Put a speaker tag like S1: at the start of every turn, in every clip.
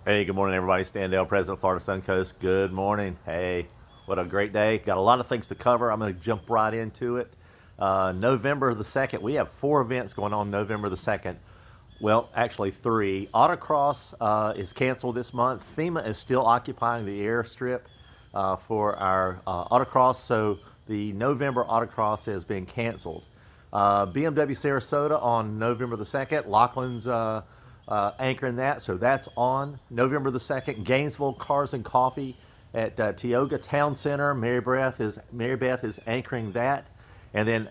S1: Hey, good morning, everybody. Stan Dale, President Florida SunCoast. Good morning. Hey, what a great day. Got a lot of things to cover. I'm going to jump right into it. November the 2nd, we have 4 events going on November the 2nd. Well, actually 3. Autocross is canceled this month. FEMA is still occupying the airstrip for our autocross, so the November autocross has been canceled. BMW Sarasota on November the 2nd. Lochlan's anchoring that, so that's on November the 2nd. Gainesville Cars and Coffee at Tioga Town Center Meribeth is anchoring that, and then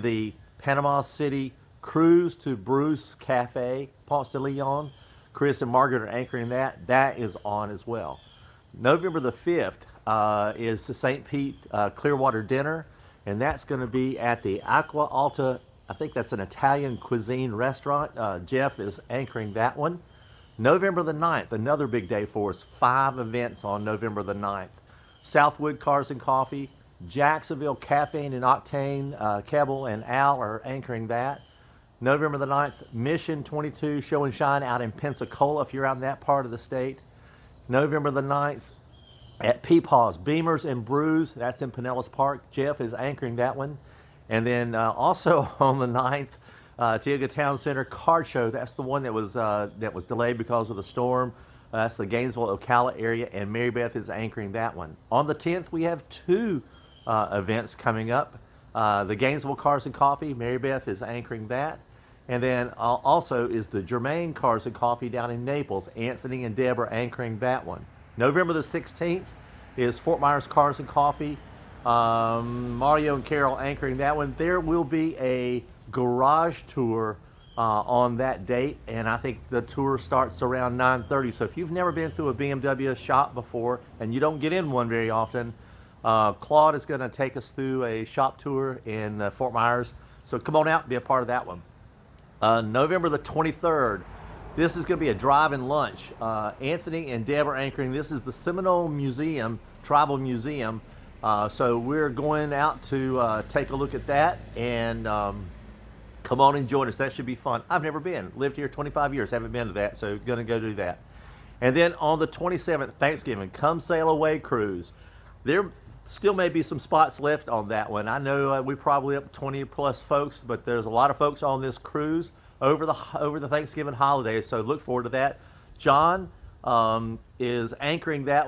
S1: the Panama City Cruise to Bruce Cafe, Ponce de Leon. Chris and Margaret are anchoring that. That is on as well. November the 5th is the St. Pete Clearwater dinner, and that's going to be at the Acqua Ala. I think that's an Italian cuisine restaurant. Jeff is anchoring that one. November the 9th, another big day for us. 5 events on November the 9th. Southwood Cars and Coffee, Jacksonville Caffeine and Octane, Keeble and Al are anchoring that. November the 9th, Mission 22 Show and Shine out in Pensacola if you're out in that part of the state. November the 9th, at Pee Paw's, Bimmers and Brews, that's in Pinellas Park. Jeff is anchoring that one. And then also on the 9th, Tioga Town Center Car Show. That's the one that was delayed because of the storm. That's the Gainesville Ocala area, and Maribeth is anchoring that one. On the 10th, we have 2 events coming up. The Gainesville Cars and Coffee, Maribeth is anchoring that. And then also is the Germaine Cars and Coffee down in Naples. Anthony and Deb are anchoring that one. November the 16th is Fort Myers Cars and Coffee. Mario and Carol anchoring that one. There will be a garage tour on that date, and I think the tour starts around 9:30. So if you've never been through a BMW shop before, and you don't get in one very often, Claude is going to take us through a shop tour in Fort Myers. So come on out and be a part of that one. November the 23rd, this is going to be a drive-in lunch. Anthony and Deb are anchoring. This is the Seminole Museum, Tribal Museum. So we're going out to take a look at that, and come on and join us. That should be fun. I've never been. Lived here 25 years. Haven't been to that, so going to go do that. And then on the 27th, Thanksgiving, Come Sail Away Cruise. There still may be some spots left on that one. I know we probably up 20 plus folks, but there's a lot of folks on this cruise over the Thanksgiving holiday, so look forward to that. John is anchoring that.